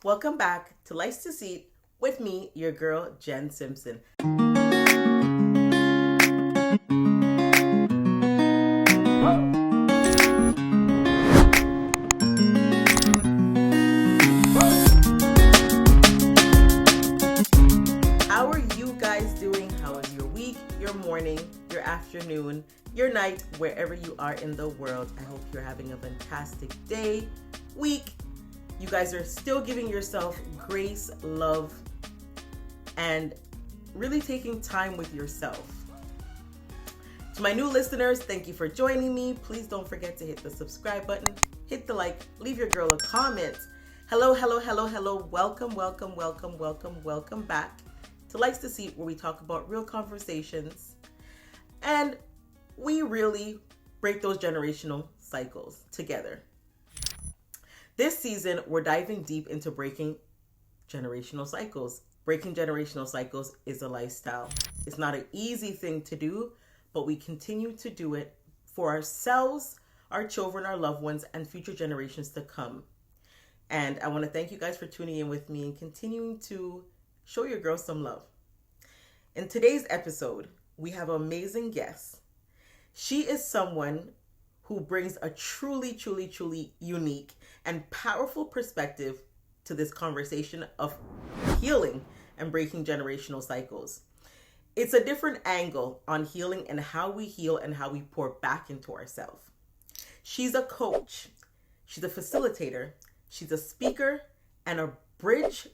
Welcome back to Life's Deceit with me, your girl, Jen Simpson. How are you guys doing? How is your week, your morning, your afternoon, your night, wherever you are in the world? I hope you're having a fantastic day, week. You guys are still giving yourself grace, love, and really taking time with yourself. To my new listeners, thank you for joining me. Please don't forget to hit the subscribe button, hit the like, leave your girl a comment. Hello. Welcome back to Life's Deceit, where we talk about real conversations and we really break those generational cycles together. This season, we're diving deep into breaking generational cycles. Breaking generational cycles is a lifestyle. It's not an easy thing to do, but we continue to do it for ourselves, our children, our loved ones, and future generations to come. And I want to thank you guys for tuning in with me and continuing to show your girl some love. In today's episode, we have an amazing guest. She is someone who brings a truly unique and powerful perspective to this conversation of healing and breaking generational cycles. It's a different angle on healing and how we heal and how we pour back into ourselves. She's a coach, she's a facilitator, she's a speaker, and a bridge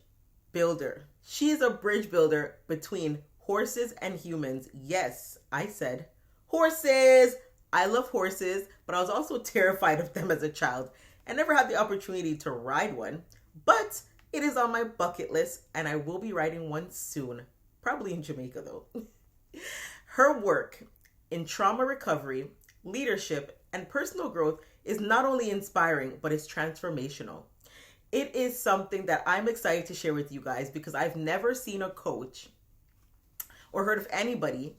builder. She is a bridge builder between horses and humans. Yes, I said horses. I love horses, but I was also terrified of them as a child and never had the opportunity to ride one. But it is on my bucket list and I will be riding one soon, probably in Jamaica though. Her work in trauma recovery, leadership, and personal growth is not only inspiring, but it's transformational. It is something that I'm excited to share with you guys because I've never seen a coach or heard of anybody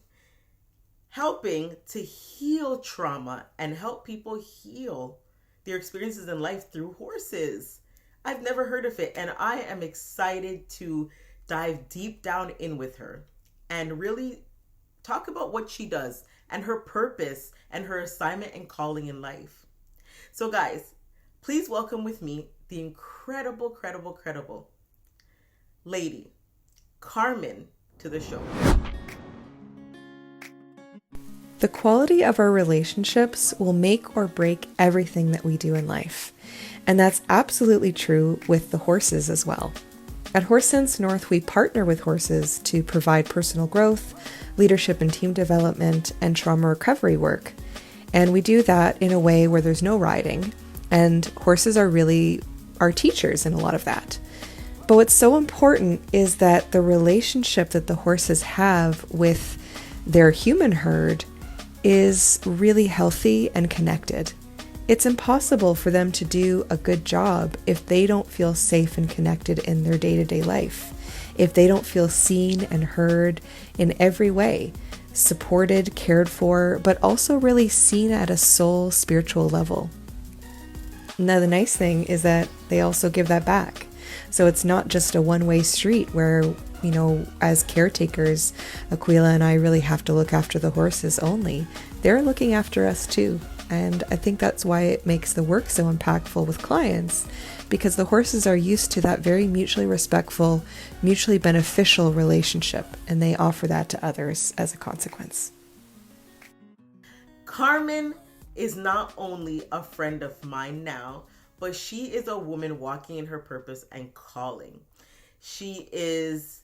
helping to heal trauma and help people heal their experiences in life through horses. I've never heard of it, and I am excited to dive deep down in with her and really talk about what she does and her purpose and her assignment and calling in life. So guys, please welcome with me the incredible lady, Carmen, to the show. The quality of our relationships will make or break everything that we do in life. And that's absolutely true with the horses as well. At Horse Sense North, we partner with horses to provide personal growth, leadership and team development, and trauma recovery work. And we do that in a way where there's no riding, and horses are really our teachers in a lot of that. But what's so important is that the relationship that the horses have with their human herd is really healthy and connected. It's impossible for them to do a good job if they don't feel safe and connected in their day-to-day life, if they don't feel seen and heard in every way, supported, cared for, but also really seen at a soul spiritual level. Now, the nice thing is that they also give that back. So it's not just a one-way street where, as caretakers, Aquila and I really have to look after the horses only. They're looking after us too. And I think that's why it makes the work so impactful with clients, because the horses are used to that very mutually respectful, mutually beneficial relationship, and they offer that to others as a consequence. Carmen is not only a friend of mine now, but she is a woman walking in her purpose and calling. She is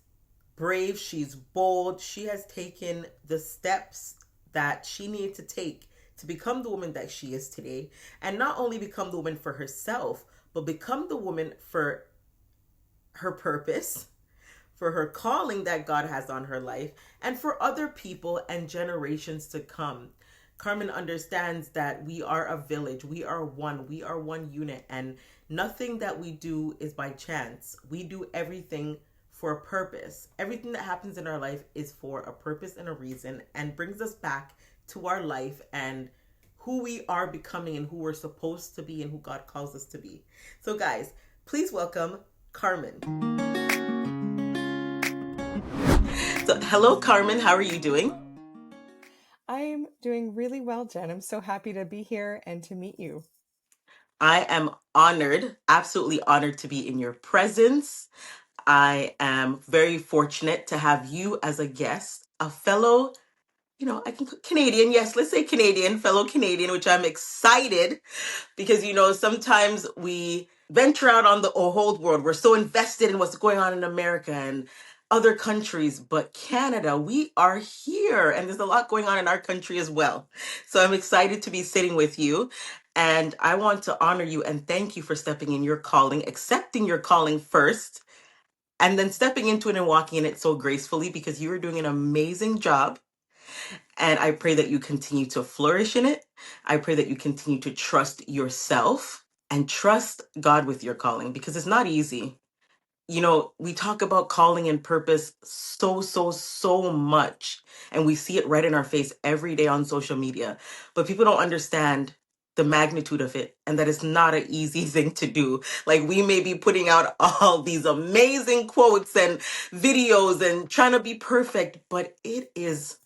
brave, she's bold, she has taken the steps that she needed to take to become the woman that she is today, and not only become the woman for herself, but become the woman for her purpose, for her calling that God has on her life, and for other people and generations to come. Carmen understands that we are a village, we are one unit, and nothing that we do is by chance. We do everything for a purpose. Everything that happens in our life is for a purpose and a reason, and brings us back to our life and who we are becoming and who we're supposed to be and who God calls us to be. So guys, please welcome Carmen. So, hello, Carmen. How are you doing? I'm doing really well, Jen. I'm so happy to be here and to meet you. I am honored, absolutely honored to be in your presence. I am very fortunate to have you as a guest, a fellow, I can put Canadian. Yes, let's say Canadian, fellow Canadian, which I'm excited because sometimes we venture out on the whole world. We're so invested in what's going on in America and other countries, but Canada, we are here and there's a lot going on in our country as well. So I'm excited to be sitting with you, and I want to honor you and thank you for stepping in your calling, accepting your calling first, and then stepping into it and walking in it so gracefully, because you are doing an amazing job. And I pray that you continue to flourish in it. I pray that you continue to trust yourself and trust God with your calling, because it's not easy. We talk about calling and purpose so much, and we see it right in our face every day on social media. But people don't understand the magnitude of it and that it's not an easy thing to do. Like, we may be putting out all these amazing quotes and videos and trying to be perfect, but it is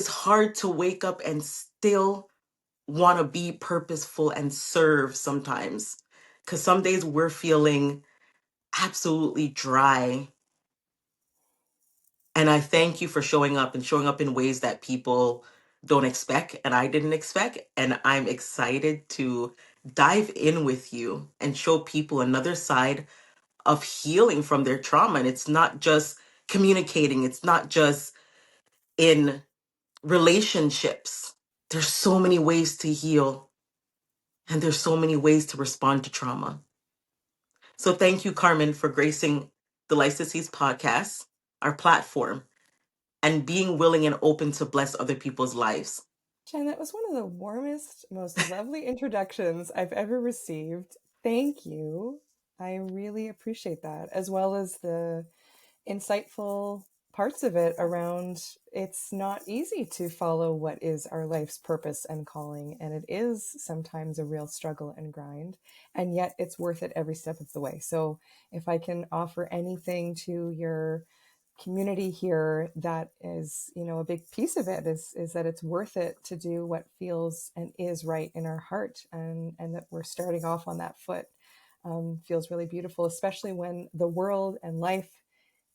hard to wake up and still want to be purposeful and serve sometimes. Because some days we're feeling absolutely dry. And I thank you for showing up and showing up in ways that people don't expect and I didn't expect. And I'm excited to dive in with you and show people another side of healing from their trauma. And it's not just communicating, it's not just in relationships. There's so many ways to heal, and there's so many ways to respond to trauma. So thank you, Carmen, for gracing the Lycesses podcast, our platform, and being willing and open to bless other people's lives. Jen, that was one of the warmest, most lovely introductions I've ever received. Thank you. I really appreciate that, as well as the insightful parts of it around it's not easy to follow what is our life's purpose and calling. And it is sometimes a real struggle and grind, and yet it's worth it every step of the way. So if I can offer anything to your community here, that is, a big piece of it is that it's worth it to do what feels and is right in our heart, and that we're starting off on that foot. Feels really beautiful, especially when the world and life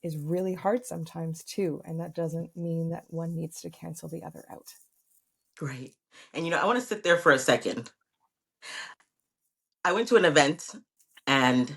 is really hard sometimes too. And that doesn't mean that one needs to cancel the other out. Great. And I want to sit there for a second. I went to an event and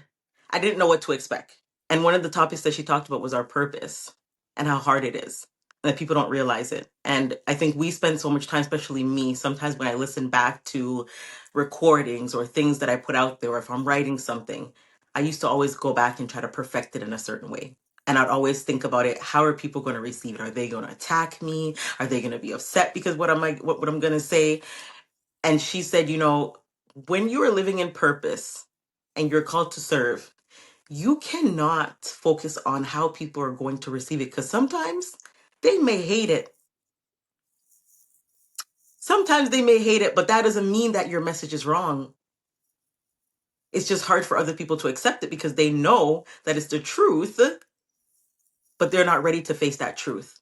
I didn't know what to expect. And one of the topics that she talked about was our purpose and how hard it is, and that people don't realize it. And I think we spend so much time, especially me, sometimes when I listen back to recordings or things that I put out there, or if I'm writing something, I used to always go back and try to perfect it in a certain way. And I'd always think about it. How are people going to receive it? Are they going to attack me? Are they going to be upset because what I'm going to say? And she said, when you are living in purpose and you're called to serve, you cannot focus on how people are going to receive it, because sometimes they may hate it. Sometimes they may hate it, but that doesn't mean that your message is wrong. It's just hard for other people to accept it because they know that it's the truth, but they're not ready to face that truth.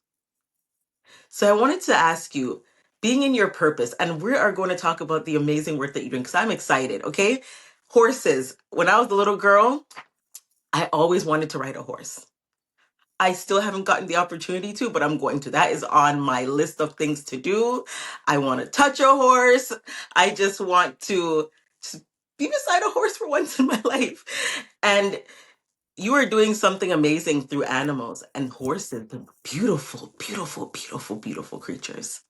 So I wanted to ask you, being in your purpose, and we are going to talk about the amazing work that you're doing because I'm excited, okay? Horses. When I was a little girl, I always wanted to ride a horse. I still haven't gotten the opportunity to, but I'm going to. That is on my list of things to do. I want to touch a horse. I just want to be beside a horse for once in my life. And you are doing something amazing through animals and horses. They're beautiful, beautiful, beautiful, beautiful creatures.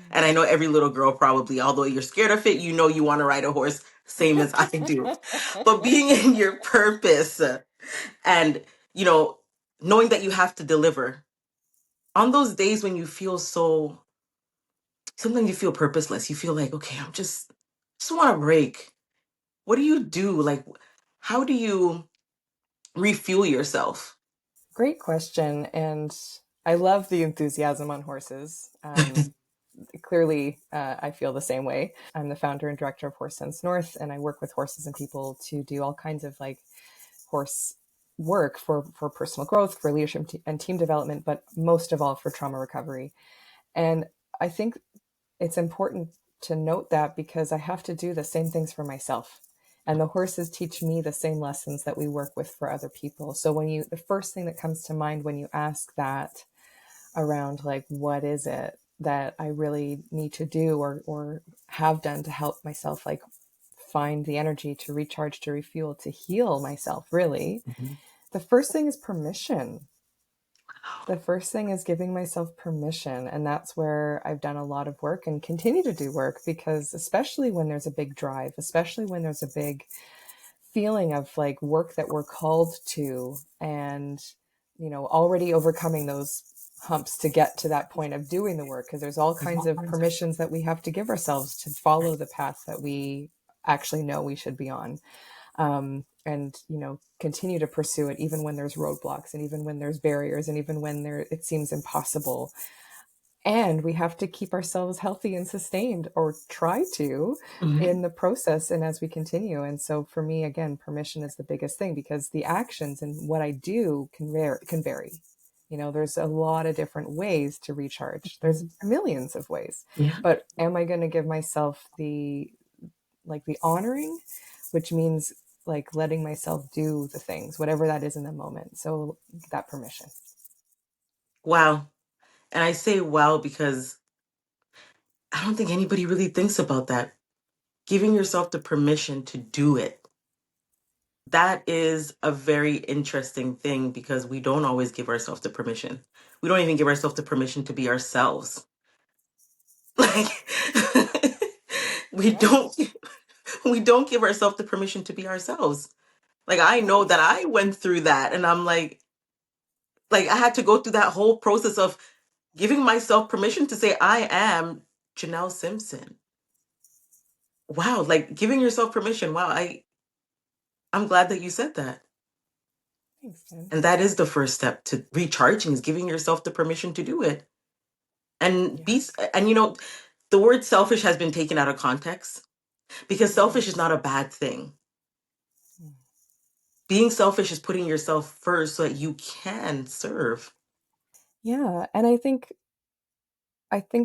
And I know every little girl probably, although you're scared of it, you want to ride a horse, same as I do. But being in your purpose and, you know, knowing that you have to deliver on those days when you feel sometimes you feel purposeless. You feel like, okay, just want a break. What do you do? Like, how do you refuel yourself? Great question. And I love the enthusiasm on horses. clearly, I feel the same way. I'm the founder and director of Horse Sense North, and I work with horses and people to do all kinds of like horse work for personal growth, for leadership and team development, but most of all for trauma recovery. And I think it's important to note that because I have to do the same things for myself. And the horses teach me the same lessons that we work with for other people. So the first thing that comes to mind when you ask that around like, what is it that I really need to do or have done to help myself, like find the energy to recharge, to refuel, to heal myself, really. Mm-hmm. The first thing is permission. The first thing is giving myself permission. And that's where I've done a lot of work and continue to do work, because especially when there's a big drive, especially when there's a big feeling of like work that we're called to, and, you know, already overcoming those humps to get to that point of doing the work, because there's all kinds of permissions that we have to give ourselves to follow the path that we actually know we should be on. And, you know, continue to pursue it even when there's roadblocks and even when there's barriers and even when it seems impossible. And we have to keep ourselves healthy and sustained, or try to, mm-hmm. in the process and as we continue. And so for me, again, permission is the biggest thing, because the actions and what I do can vary. You know, there's a lot of different ways to recharge. There's millions of ways. Yeah. But am I going to give myself the honoring, which means like letting myself do the things, whatever that is in the moment. So that permission. Wow. And I say wow because I don't think anybody really thinks about that. Giving yourself the permission to do it. That is a very interesting thing, because we don't always give ourselves the permission. We don't even give ourselves the permission to be ourselves. Like we don't give ourselves the permission to be ourselves. Like I know that I went through that, and I'm like I had to go through that whole process of giving myself permission to say I am Janelle Simpson. Wow, like giving yourself permission. Wow, I'm glad that you said that. Thanks, Jen. And that is the first step to recharging, is giving yourself the permission to do it. And you know, the word selfish has been taken out of context, because selfish is not a bad thing. Being selfish is putting yourself first so that you can serve. Yeah. And I think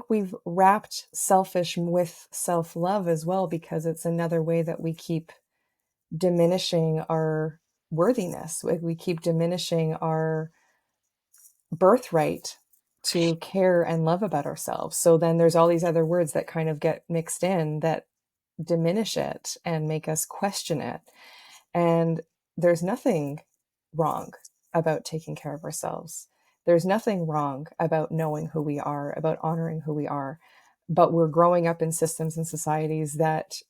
we've wrapped selfish with self-love as well, because it's another way that we keep diminishing our worthiness. We keep diminishing our birthright to care and love about ourselves. So then there's all these other words that kind of get mixed in that diminish it and make us question it. And there's nothing wrong about taking care of ourselves. There's nothing wrong about knowing who we are, about honoring who we are. But we're growing up in systems and societies that,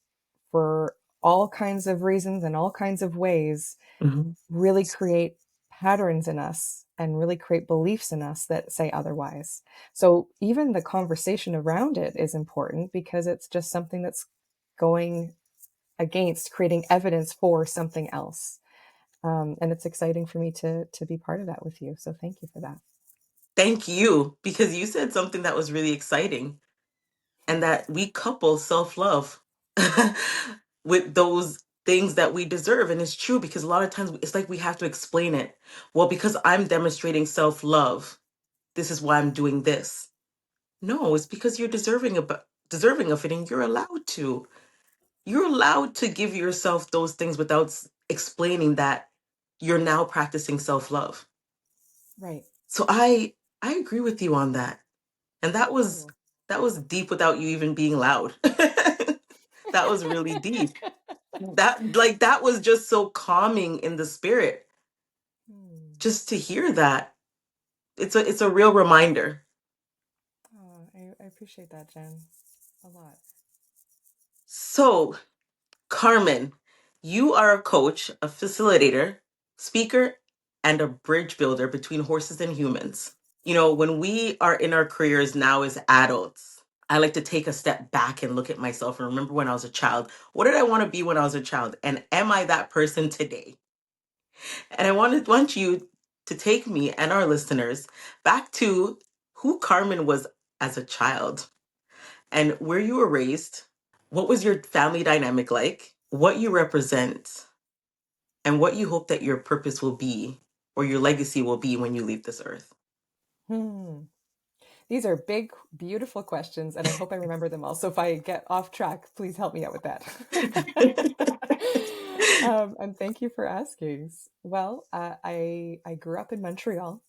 for all kinds of reasons and all kinds of ways, mm-hmm. really create patterns in us and really create beliefs in us that say otherwise. So even the conversation around it is important, because it's just something that's going against creating evidence for something else. And it's exciting for me to be part of that with you. So thank you for that. Thank you, because you said something that was really exciting, and that we couple self-love with those things that we deserve. And it's true, because a lot of times it's like we have to explain it. Well, because I'm demonstrating self-love, this is why I'm doing this. No, it's because you're deserving of it, and you're allowed to. You're allowed to give yourself those things without explaining that you're now practicing self-love. Right. So I agree with you on that. And that was deep without you even being loud. That was really deep. That was just so calming in the spirit. Just to hear that. It's a real reminder. Oh, I appreciate that, Jen, a lot. So, Carmen, you are a coach, a facilitator, speaker, and a bridge builder between horses and humans. You know, when we are in our careers now as adults, I like to take a step back and look at myself and remember when I was a child. What did I want to be when I was a child? And am I that person today? And I want you to take me and our listeners back to who Carmen was as a child. and where you were raised, what was your family dynamic like, what you represent, and what you hope that your purpose will be or your legacy will be when you leave this earth. Hmm. These are big, beautiful questions, and I hope I remember them all. So if I get off track, please help me out with that. And thank you for asking. Well, I grew up in Montreal,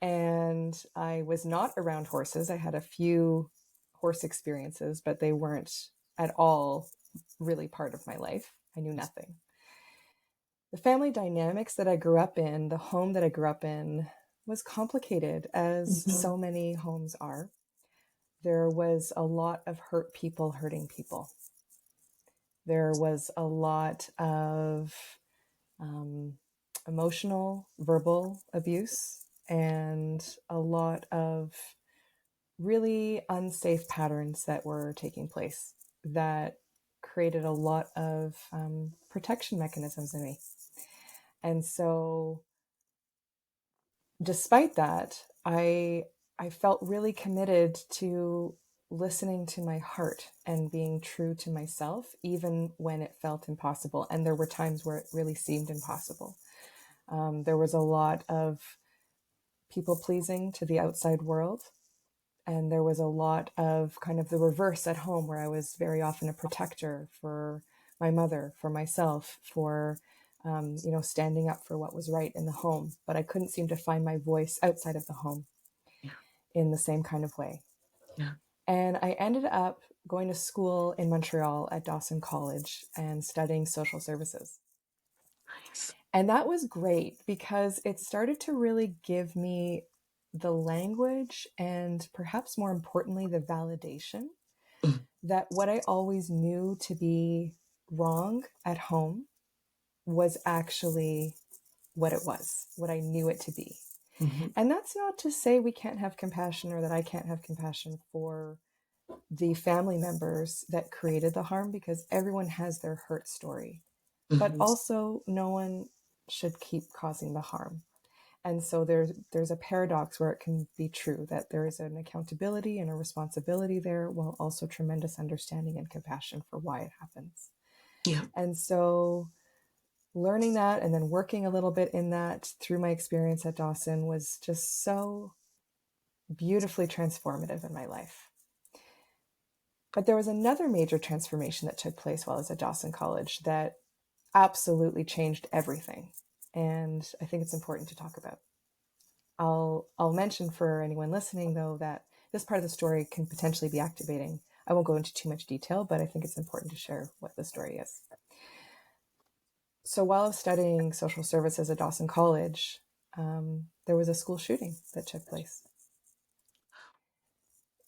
and I was not around horses. I had a few horse experiences, but they weren't at all really part of my life. I knew nothing. The family dynamics that I grew up in, the home that I grew up in, was complicated, as Mhm. so many homes are. There was a lot of hurt people hurting people. There was a lot of um, emotional, verbal abuse, and a lot of really unsafe patterns that were taking place that created a lot of protection mechanisms in me. And so, despite that, I felt really committed to listening to my heart and being true to myself, even when it felt impossible. And there were times where it really seemed impossible. There was a lot of people pleasing to the outside world. And there was a lot of kind of the reverse at home, where I was very often a protector for my mother, for myself, for standing up for what was right in the home. But I couldn't seem to find my voice outside of the home Yeah. in the same kind of way. Yeah. And I ended up going to school in Montreal at Dawson College and studying social services. Nice. And that was great because it started to really give me the language and, perhaps more importantly, the validation Mm. that what I always knew to be wrong at home was actually what it was, what I knew it to be. Mhm. And that's not to say we can't have compassion, or that I can't have compassion for the family members that created the harm, because everyone has their hurt story. But Mhm. also, no one should keep causing the harm. And so there's a paradox where it can be true that there is an accountability and a responsibility there, while also tremendous understanding and compassion for why it happens. Yeah. And so learning that, and then working a little bit in that through my experience at Dawson, was just so beautifully transformative in my life. But there was another major transformation that took place while I was at Dawson College that absolutely changed everything. And I think it's important to talk about. I'll mention for anyone listening, though, that this part of the story can potentially be activating. I won't go into too much detail, but I think it's important to share what the story is. So while I was studying social services at Dawson College, there was a school shooting that took place.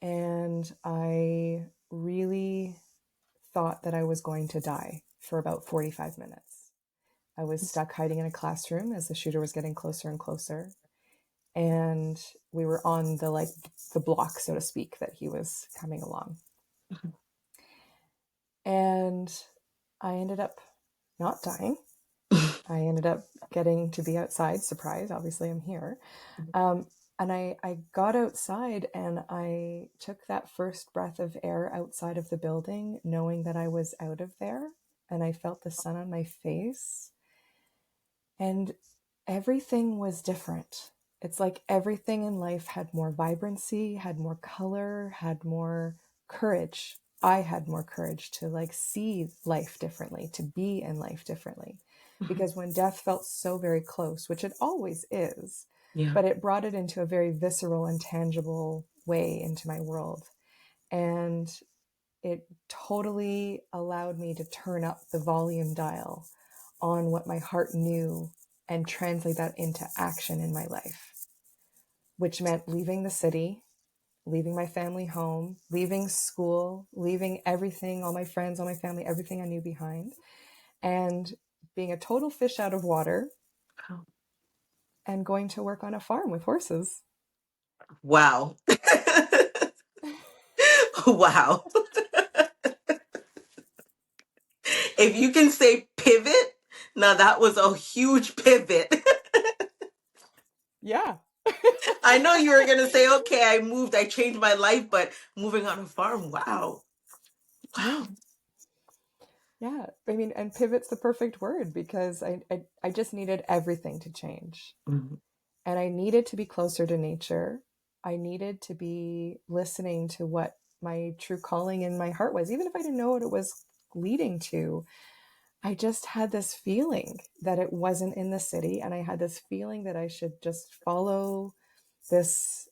And I really thought that I was going to die for about 45 minutes. I was stuck hiding in a classroom as the shooter was getting closer and closer. And we were on the block, so to speak, that he was coming along. Mhm. And I ended up not dying. I ended up getting to be outside. Surprise, obviously I'm here. Um, and I got outside, and I took that first breath of air outside of the building, knowing that I was out of there. And I felt the sun on my face. And everything was different. It's like everything in life had more vibrancy, had more color, had more courage. I had more courage to see life differently, to be in life differently. Mhm. Because when death felt so very close, which it always is, Yeah. but it brought it into a very visceral and tangible way into my world. And it totally allowed me to turn up the volume dial on what my heart knew and translate that into action in my life, which meant leaving the city, leaving my family home, leaving school, leaving everything, all my friends, all my family, everything I knew behind, and being a total fish out of water, Oh. and going to work on a farm with horses. Wow. Wow. If you can say pivot, now that was a huge pivot. Yeah. I know you were gonna say, okay, I moved, I changed my life, but moving on a farm, wow. Yeah. Wow. Yeah. I mean, and pivot's the perfect word because I just needed everything to change. Mhm. And I needed to be closer to nature. I needed to be listening to what my true calling in my heart was, even if I didn't know what it was leading to. I just had this feeling that it wasn't in the city. And I had this feeling that I should just follow this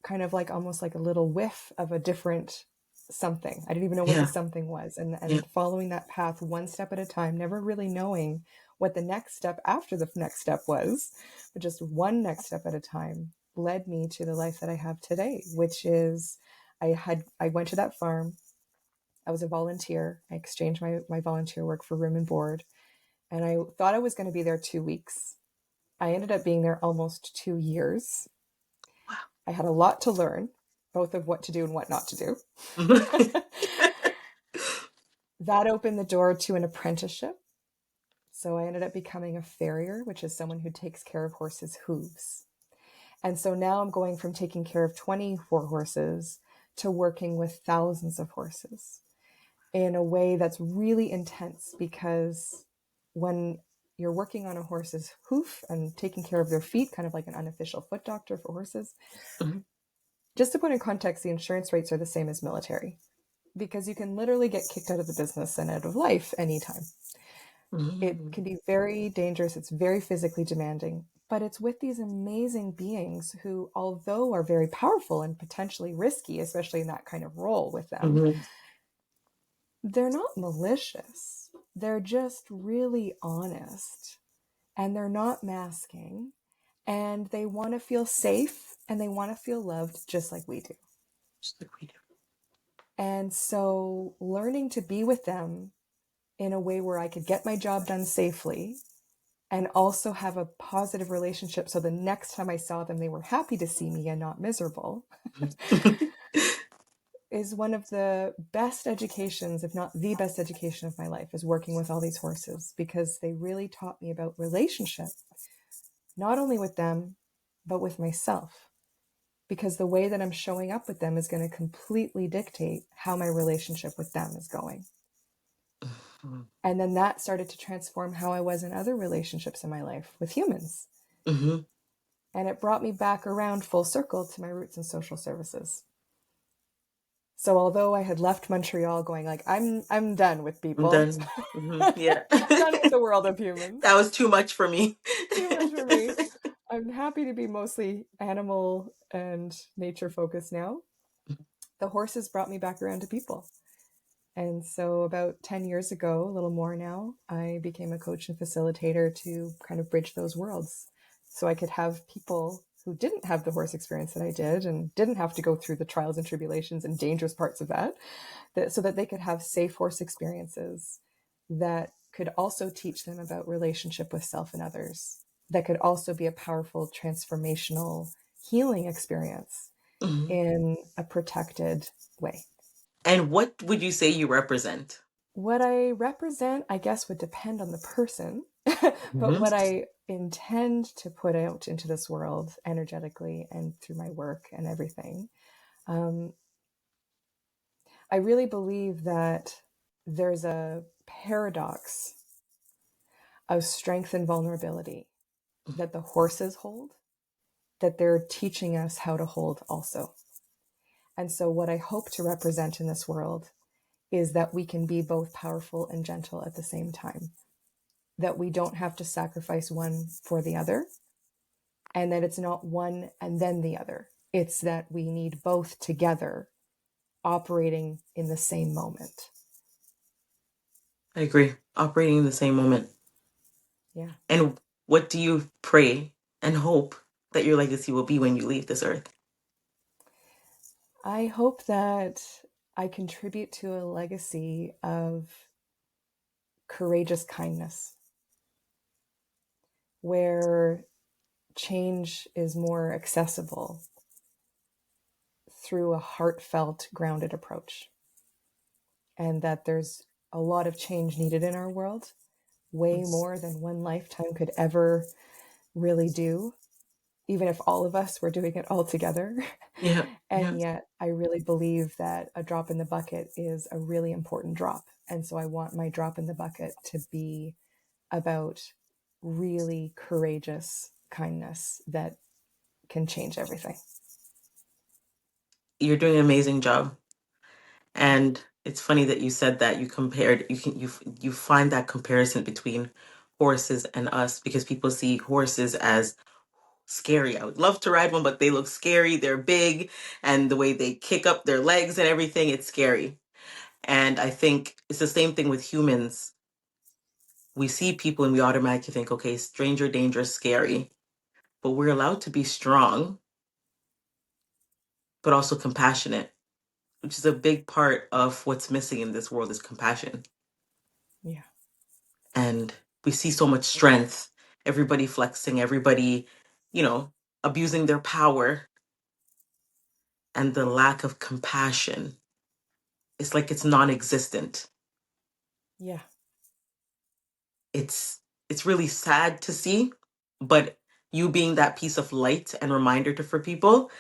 kind of like almost like a little whiff of a different something. I didn't even know what the Yeah, something was. yeah. And following that path one step at a time, never really knowing what the next step after the next step was, but just one next step at a time led me to the life that I have today, which is I went to that farm. I was a volunteer. I exchanged my volunteer work for room and board. And I thought I was going to be there 2 weeks. I ended up being there almost 2 years. Wow. I had a lot to learn, both of what to do and what not to do. That opened the door to an apprenticeship. So I ended up becoming a farrier, which is someone who takes care of horses' hooves. And so now I'm going from taking care of 24 horses to working with thousands of horses in a way that's really intense, because when you're working on a horse's hoof and taking care of their feet, kind of like an unofficial foot doctor for horses, Mhm. just to put in context, the insurance rates are the same as military, because you can literally get kicked out of the business and out of life anytime. It Mhm. can be very dangerous. It's very physically demanding, but it's with these amazing beings who, although are very powerful and potentially risky, especially in that kind of role with them, Mhm. they're not malicious. They're just really honest, and they're not masking, and they want to feel safe and they want to feel loved just like we do. Just like we do. And so learning to be with them in a way where I could get my job done safely and also have a positive relationship, so the next time I saw them, they were happy to see me and not miserable, is one of the best educations, if not the best education of my life, is working with all these horses, because they really taught me about relationship, not only with them, but with myself. Because the way that I'm showing up with them is going to completely dictate how my relationship with them is going. Mhm. And then that started to transform how I was in other relationships in my life with humans. Mhm. And it brought me back around full circle to my roots in social services. So although I had left Montreal going like, I'm done with I'm people. done. Yeah. Done with the world of humans. That was too much for me. Too much for me. I'm happy to be mostly animal and nature focused now. The horses brought me back around to people. And so about 10 years ago, a little more now, I became a coach and facilitator to kind of bridge those worlds. So I could have people who didn't have the horse experience that I did and didn't have to go through the trials and tribulations and dangerous parts of that so that they could have safe horse experiences that could also teach them about relationship with self and others, that could also be a powerful transformational healing experience Mhm. in a protected way. And what would you say you represent? What I represent, I guess, would depend on the person, but Mhm. what I intend to put out into this world energetically and through my work and everything, um, I really believe that there's a paradox of strength and vulnerability that the horses hold, that they're teaching us how to hold also. And so, what I hope to represent in this world is that we can be both powerful and gentle at the same time, that we don't have to sacrifice one for the other, and that it's not one and then the other. It's that we need both together operating in the same moment. I agree. Operating in the same moment. Yeah. And what do you pray and hope that your legacy will be when you leave this earth? I hope that I contribute to a legacy of courageous kindness, where change is more accessible through a heartfelt, grounded approach. And that there's a lot of change needed in our world, way Yes. more than one lifetime could ever really do. even if all of us were doing it all together. Yeah. Yeah. And yet, I really believe that a drop in the bucket is a really important drop. And so I want my drop in the bucket to be about really courageous kindness that can change everything. You're doing an amazing job. And it's funny that you said that you compared, you find that comparison between horses and us because people see horses as scary. I would love to ride one, but they look scary. They're big, and the way they kick up their legs and everything, it's scary. And I think it's the same thing with humans. We see people and we automatically think, okay, stranger danger, scary. But we're allowed to be strong, but also compassionate, which is a big part of what's missing in this world is compassion. Yeah. And we see so much strength, everybody flexing, everybody, you know, abusing their power, and the lack of compassion. It's like it's non-existent. Yeah. It's it's really sad to see, but you being that piece of light and reminder to for people,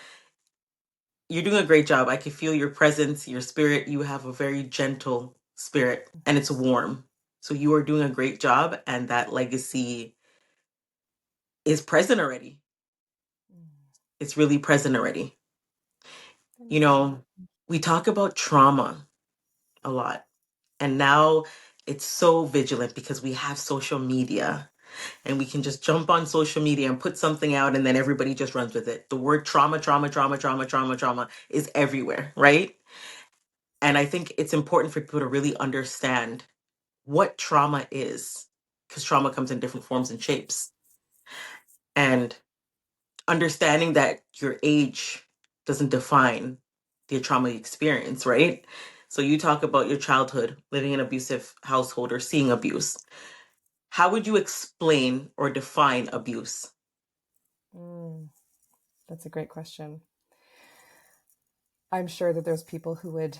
you're doing a great job. I can feel your presence, your spirit. You have a very gentle spirit and it's warm. So you are doing a great job and that legacy is present already. It's really present already. You Thank you. know, we talk about trauma a lot. And now it's so vigilant because we have social media and we can just jump on social media and put something out and then everybody just runs with it. The word trauma, trauma, trauma, trauma, trauma, trauma is everywhere, right? And I think it's important for people to really understand what trauma is because trauma comes in different forms and shapes. And understanding that your age doesn't define the trauma you experience, right? So you talk about your childhood, living in an abusive household or seeing abuse. How would you explain or define abuse? Mm, that's a great question. I'm sure that there's people who would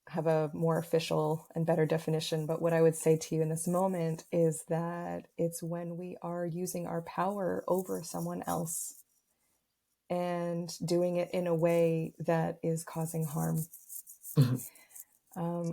have a more official and better definition, but what I would say to you in this moment is that it's when we are using our power over someone else and doing it in a way that is causing harm. Mhm.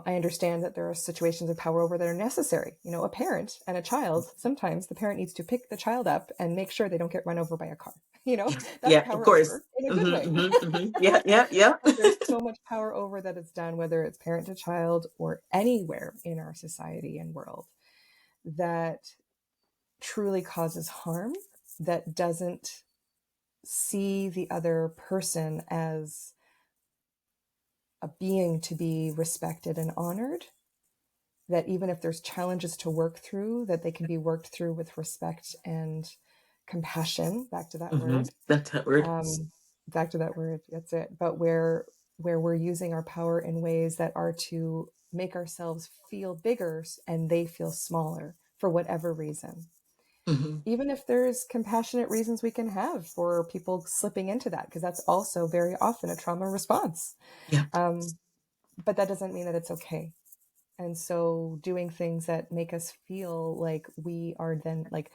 I understand that there are situations of power over that are necessary. You know, a parent and a child, sometimes the parent needs to pick the child up and make sure they don't get run over by a car. You know, Yeah, that's yeah, of power course. over in a good Hmm, way. hmm, hmm. Yeah, yeah, yeah. But there's so much power over that it's done, whether it's parent to child or anywhere in our society and world, that truly causes harm, that doesn't see the other person as a being to be respected and honored, that even if there's challenges to work through, that they can be worked through with respect and compassion, back to that Hmm. word. That's that word. um, Back to that word, that's it. But where we're using our power in ways that are to make ourselves feel bigger and they feel smaller for whatever reason, Hmm. even if there's compassionate reasons we can have for people slipping into that, because that's also very often a trauma response. Yeah. um, but that doesn't mean that it's okay. And so doing things that make us feel like we are then like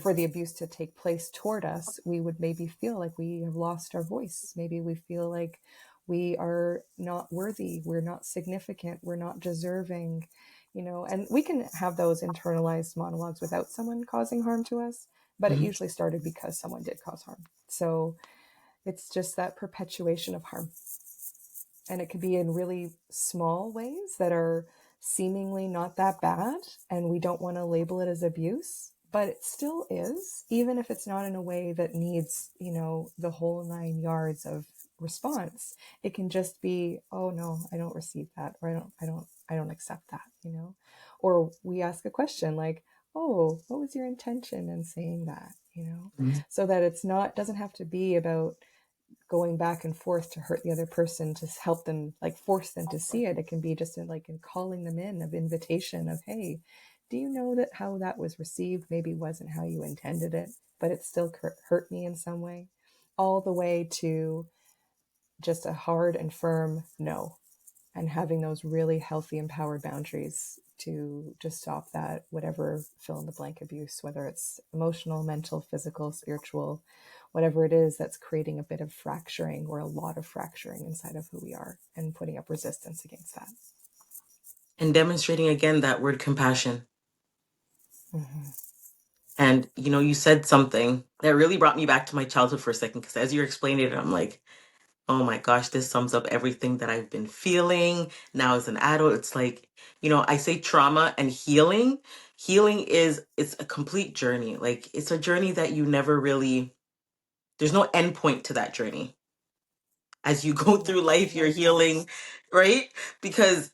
for the abuse to take place toward us, we would maybe feel like we have lost our voice. Maybe we feel like we are not worthy, we're not significant, we're not deserving, you know. And we can have those internalized monologues without someone causing harm to us, but it Hmm. usually started because someone did cause harm. So it's just that perpetuation of harm. And it could be in really small ways that are seemingly not that bad, and we don't want to label it as abuse, but it still is, even if it's not in a way that needs, you know, the whole 9 yards of response. It can just be, oh no, I don't receive that, or I don't accept that, you know. Or we ask a question like, oh, what was your intention in saying that, you know. So that it's not, doesn't have to be about going back and forth to hurt the other person to help them, like force them to see it. It can be just like in calling them in, of invitation of, hey, do you know that how that was received maybe wasn't how you intended it, but it still hurt me in some way, all the way to just a hard and firm no. and having those really healthy, empowered boundaries to just stop that, whatever fill in the blank abuse, whether it's emotional, mental, physical, spiritual, whatever it is that's creating a bit of fracturing or a lot of fracturing inside of who we are, and putting up resistance against that. And demonstrating again that word compassion. Mm-hmm. And, you said something that really brought me back to my childhood for a second, because as you're explaining it, I'm like, oh my gosh, this sums up everything that I've been feeling now as an adult. It's like, I say trauma and healing. Healing it's a complete journey. Like, it's a journey that you never really, there's no end point to that journey. As you go through life, you're healing, right? Because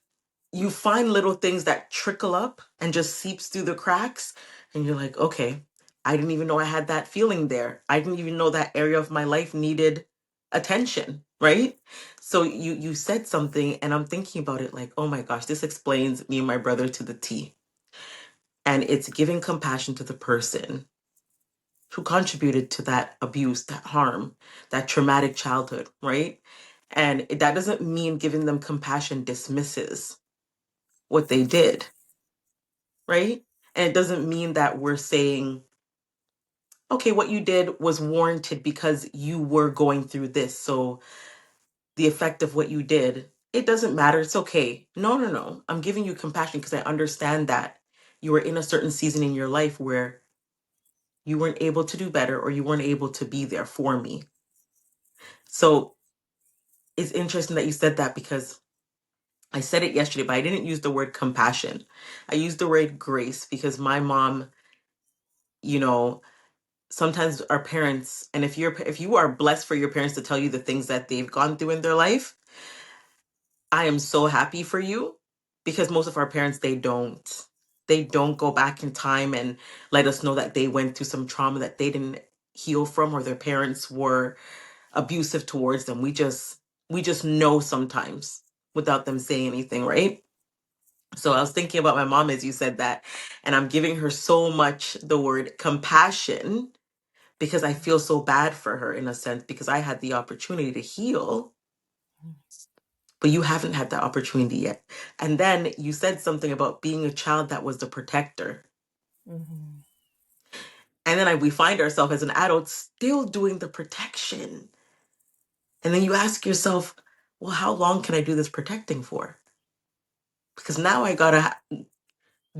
you find little things that trickle up and just seeps through the cracks, and you're like, okay, I didn't even know I had that feeling there. I didn't even know that area of my life needed attention, right? So you said something, and I'm thinking about it like, oh my gosh, this explains me and my brother to the T. And it's giving compassion to the person who contributed to that abuse, that harm, that traumatic childhood, right? And that doesn't mean giving them compassion dismisses what they did, right? And it doesn't mean that we're saying, okay, what you did was warranted because you were going through this. So the effect of what you did, it doesn't matter. It's okay. No, no, no. I'm giving you compassion because I understand that you were in a certain season in your life where you weren't able to do better, or you weren't able to be there for me. So it's interesting that you said that, because I said it yesterday, but I didn't use the word compassion. I used the word grace, because my mom, you know, sometimes our parents, and if you are blessed for your parents to tell you the things that they've gone through in their life, I am so happy for you, because most of our parents, they don't go back in time and let us know that they went through some trauma that they didn't heal from, or their parents were abusive towards them. We just know sometimes without them saying anything, right? So I was thinking about my mom as you said that, and I'm giving her so much the word compassion, because I feel so bad for her, in a sense, because I had the opportunity to heal, but you haven't had that opportunity yet. And then you said something about being a child that was the protector. Mm-hmm. And then we find ourselves as an adult still doing the protection. And then you ask yourself, well, how long can I do this protecting for? Because now I gotta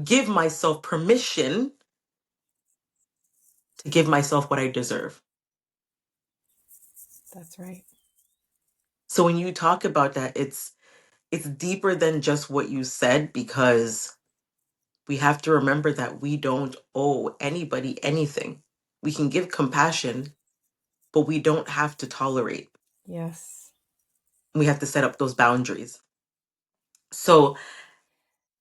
give myself permission to give myself what I deserve. That's right. So when you talk about that, it's deeper than just what you said, because we have to remember that we don't owe anybody anything. We can give compassion, but we don't have to tolerate. Yes. We have to set up those boundaries. So,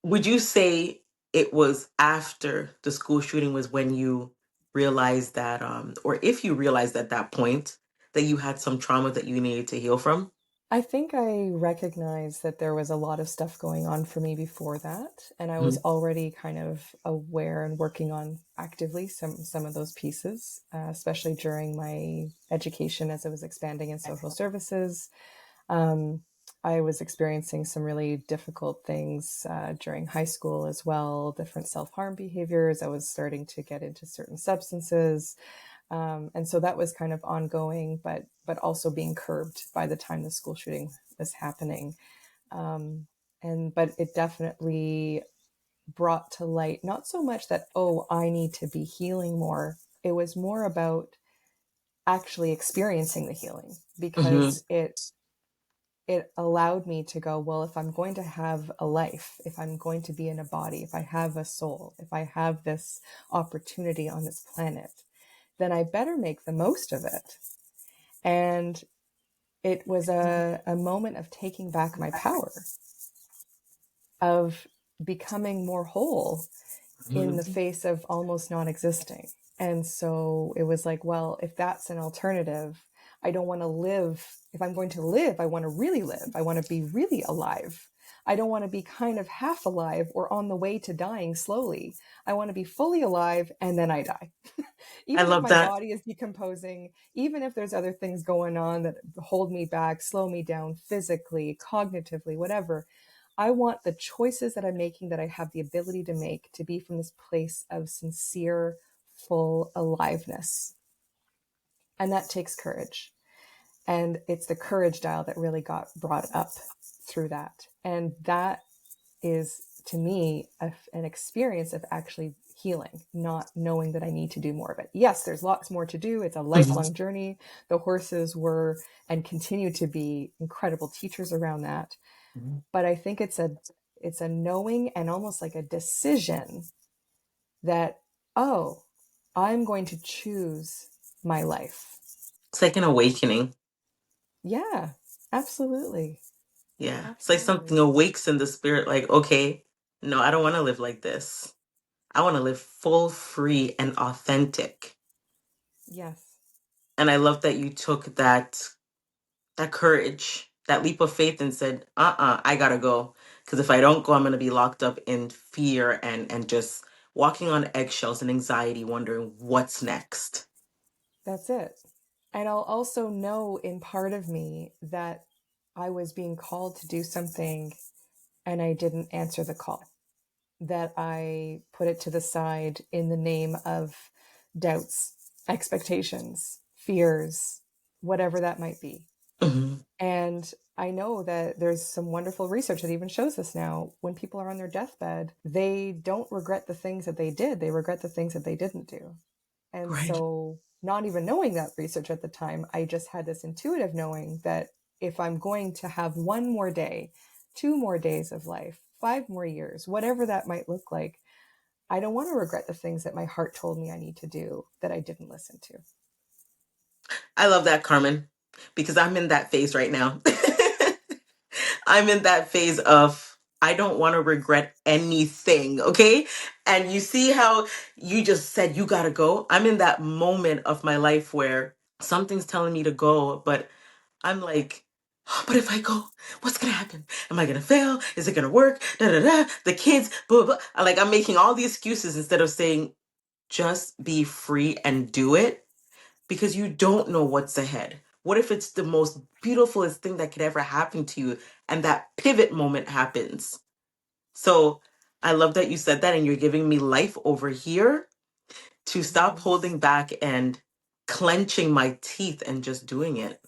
would you say it was after the school shooting was when you realized that, or if you realized at that point that you had some trauma that you needed to heal from? I think I recognized that there was a lot of stuff going on for me before that, and I was already kind of aware and working on actively some of those pieces, especially during my education as I was expanding in social services. Um, I was experiencing some really difficult things during high school as well, different self-harm behaviors. I was starting to get into certain substances. And so that was kind of ongoing, but also being curbed by the time the school shooting was happening. Um, but it definitely brought to light not so much that, oh, I need to be healing more. It was more about actually experiencing the healing, Mm-hmm. because it allowed me to go, well, if I'm going to have a life, if I'm going to be in a body, if I have a soul, if I have this opportunity on this planet, then I better make the most of it. And it was a moment of taking back my power, of becoming more whole in the Mm-hmm. face of almost non-existing. And so it was like, well, if that's an alternative, I don't want to live. If I'm going to live, I want to really live. I want to be really alive. I don't want to be kind of half alive or on the way to dying slowly. I want to be fully alive and then I die. I Even if love my that. body is decomposing, even if there's other things going on that hold me back, slow me down physically, cognitively, whatever, I want the choices that I'm making, that I have the ability to make, to be from this place of sincere, full aliveness. And that takes courage. And it's the courage dial that really got brought up through that. And that is, to me, an experience of actually healing, not knowing that I need to do more of it. Yes, there's lots more to do. It's a Mhm. lifelong journey. The horses were and continue to be incredible teachers around that. Mhm. But I think it's a knowing and almost like a decision that, oh, I'm going to choose my life. It's like an awakening. Yeah, absolutely. Yeah. It's like something Absolutely. awakes in the spirit, like, okay, no, I don't want to live like this. I want to live full, free, and authentic. Yes. And I love that you took that courage, that leap of faith and said, I gotta go. Because if I don't go, I'm gonna be locked up in fear and just walking on eggshells and anxiety, wondering what's next. That's it. And I'll also know in part of me that I was being called to do something and I didn't answer the call, that I put it to the side in the name of doubts, expectations, fears, whatever that might be. Hmm. And I know that there's some wonderful research that even shows this now. When people are on their deathbed, they don't regret the things that they did, they regret the things that they didn't do. And Right. so, not even knowing that research at the time, I just had this intuitive knowing that if I'm going to have one more day, 2 more days of life, 5 more years, whatever that might look like, I don't want to regret the things that my heart told me I need to do that I didn't listen to. I love that, Carmen, because I'm in that phase right now. I'm in that phase of I don't want to regret anything, okay? And you see how you just said you gotta go? I'm in that moment of my life where something's telling me to go, but I'm like, "Oh, but if I go, what's gonna happen? Am I gonna fail? Is it gonna work? Da da da. The kids, blah blah. Like I'm making all these excuses instead of saying, just be free and do it because you don't know what's ahead. What if it's the most beautifulest thing that could ever happen to you and that pivot moment happens? So I love that you said that and you're giving me life over here to stop Yes. holding back and clenching my teeth and just doing it.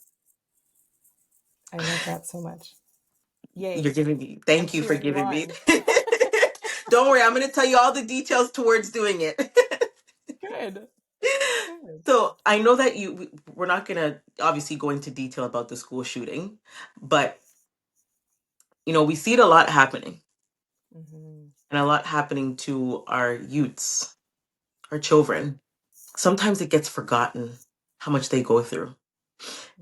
I love that so much. You're Yay. giving me, I'm thank you for cheering you giving me. on. Don't worry, I'm going to tell you all the details towards doing it. Good. Good. So I know that we're not going to obviously go into detail about the school shooting, but we see it a lot happening Hmm. and a lot happening to our youths, our children. Sometimes it gets forgotten how much they go through.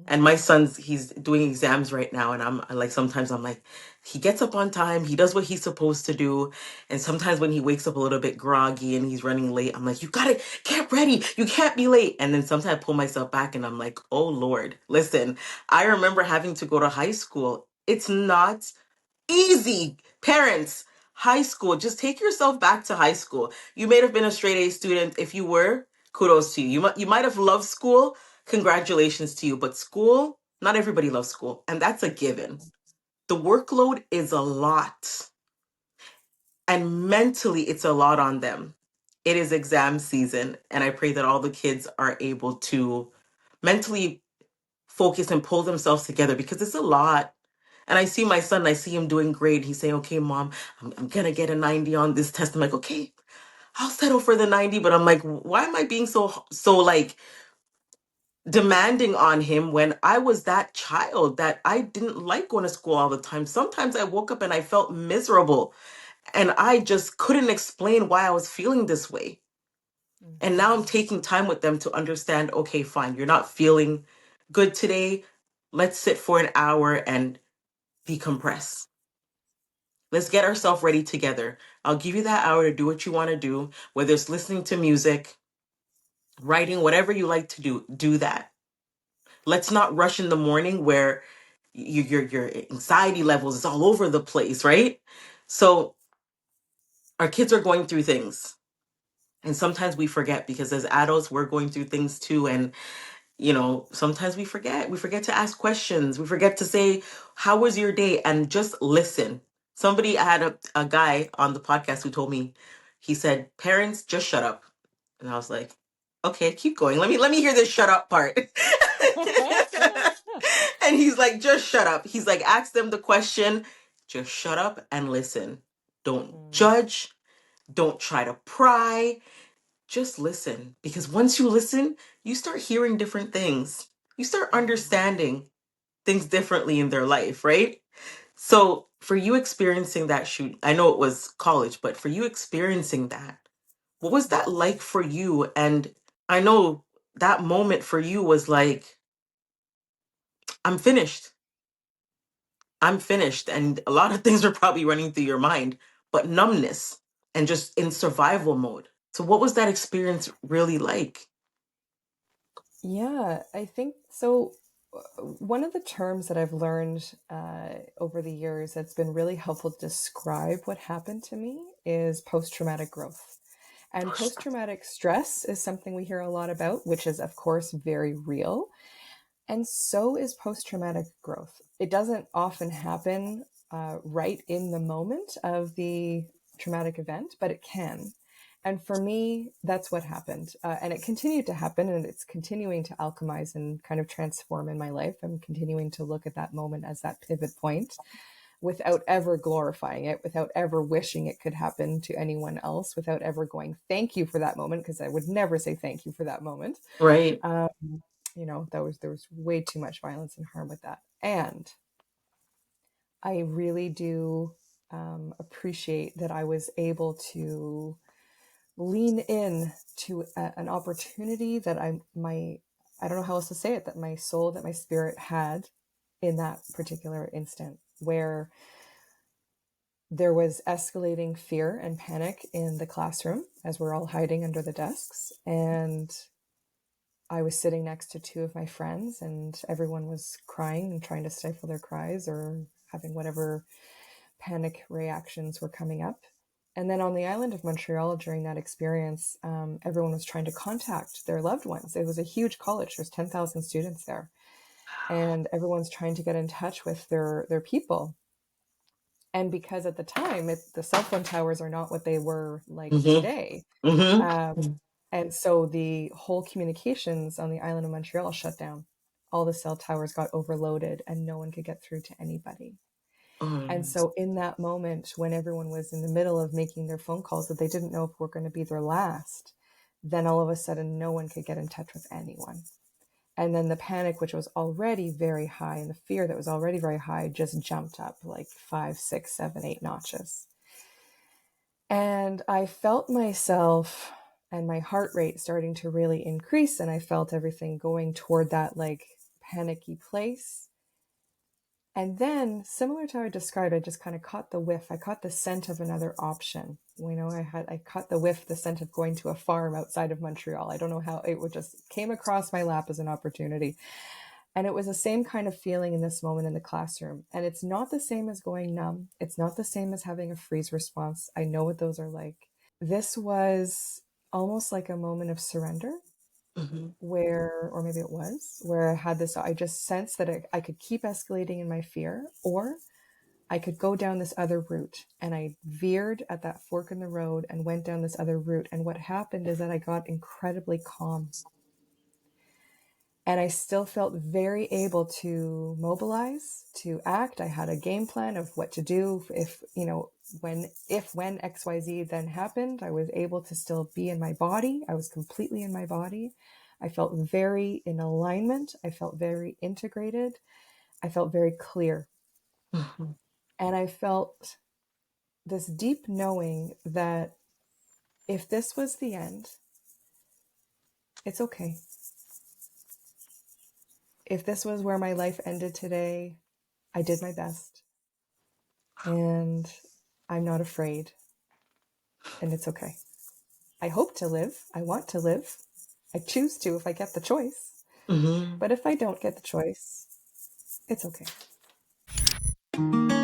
And my Hmm. son's, he's doing exams right now. And I'm like, sometimes I'm like, he gets up on time, he does what he's supposed to do. And sometimes when he wakes up a little bit groggy and he's running late, I'm like, you gotta get ready. You can't be late. And then sometimes I pull myself back and I'm like, oh Lord, listen, I remember having to go to high school. It's not easy. Parents, high school, just take yourself back to high school. You may have been a straight A student. If you were, kudos to you. You might have loved school. Congratulations to you. But school, not everybody loves school. And that's a given. The workload is a lot. And mentally, it's a lot on them. It is exam season. And I pray that all the kids are able to mentally focus and pull themselves together because it's a lot. And I see my son, I see him doing great. He's saying, okay, mom, I'm going to get a 90 on this test. I'm like, okay, I'll settle for the 90. But I'm like, why am I being so like demanding on him when I was that child that I didn't like going to school all the time? Sometimes I woke up and I felt miserable and I just couldn't explain why I was feeling this way. And now I'm Hmm. taking time with them to understand, okay, fine, you're not feeling good today. Let's sit for an hour and decompress. Let's get ourselves ready together. I'll give you that hour to do what you want to do, whether it's listening to music, writing, whatever you like to do, do that. Let's not rush in the morning where, your anxiety levels is all over the place, right? So our kids are going through things, and sometimes we forget, because as adults we're going through things too. And sometimes we forget to ask questions, we forget to say, how was your day, and just listen. I had a guy on the podcast who told me, he said, parents, just shut up. And I was like, okay, keep going, let me hear this shut up part. And he's like, just shut up. He's like, ask them the question, just shut up and listen. Don't judge, don't try to pry, just listen. Because once you listen, you start hearing different things. You start understanding things differently in their life, right? So for you experiencing that shoot, I know it was college, but for you experiencing that, what was that like for you? And I know that moment for you was like, I'm finished. I'm finished. And a lot of things were probably running through your mind, but numbness and just in survival mode. So what was that experience really like? Yeah, I think so. One of the terms that I've learned over the years that's been really helpful to describe what happened to me is post traumatic growth. And post traumatic stress is something we hear a lot about, which is, of course, very real. And so is post traumatic growth. It doesn't often happen right in the moment of the traumatic event, but it can. And for me, that's what happened. And it continued to happen, and it's continuing to alchemize and kind of transform in my life. I'm continuing to look at that moment as that pivot point without ever glorifying it, without ever wishing it could happen to anyone else, without ever going, thank you for that moment, because I would never say thank you for that moment. Right. There was way too much violence and harm with that. And I really do appreciate that I was able to lean in to an opportunity that I don't know how else to say it, that my soul, that my spirit had in that particular instant, where there was escalating fear and panic in the classroom as we're all hiding under the desks. And I was sitting next to two of my friends, and everyone was crying and trying to stifle their cries or having whatever panic reactions were coming up. And then on the island of Montreal during that experience, everyone was trying to contact their loved ones. It was a huge college. There's 10,000 students there. And everyone's trying to get in touch with their people. And because at the time, the cell phone towers are not what they were like Mm-hmm. today. Mm-hmm. And so the whole communications on the island of Montreal shut down. All the cell towers got overloaded and no one could get through to anybody. And so in that moment, when everyone was in the middle of making their phone calls that they didn't know if were going to be their last, then all of a sudden no one could get in touch with anyone. And then the panic, which was already very high, and the fear that was already very high, just jumped up like 5, 6, 7, 8 notches. And I felt myself and my heart rate starting to really increase. And I felt everything going toward that like panicky place. And then, similar to how I described, I just kind of caught the whiff. I caught the scent of another option. I caught the whiff, the scent of going to a farm outside of Montreal. I don't know how it would just came across my lap as an opportunity. And it was the same kind of feeling in this moment in the classroom. And it's not the same as going numb. It's not the same as having a freeze response. I know what those are like. This was almost like a moment of surrender or maybe it was, where I just sensed that I could keep escalating in my fear, or I could go down this other route. And I veered at that fork in the road and went down this other route. And what happened is that I got incredibly calm. And I still felt very able to mobilize, to act. I had a game plan of what to do when XYZ then happened. I was able to still be in my body. I was completely in my body. I felt very in alignment. I felt very integrated. I felt very clear. Mm-hmm. And I felt this deep knowing that if this was the end, it's okay. If this was where my life ended today, I did my best. And I'm not afraid. And it's okay. I hope to live. I want to live. I choose to if I get the choice. Mm-hmm. But if I don't get the choice, it's okay. you.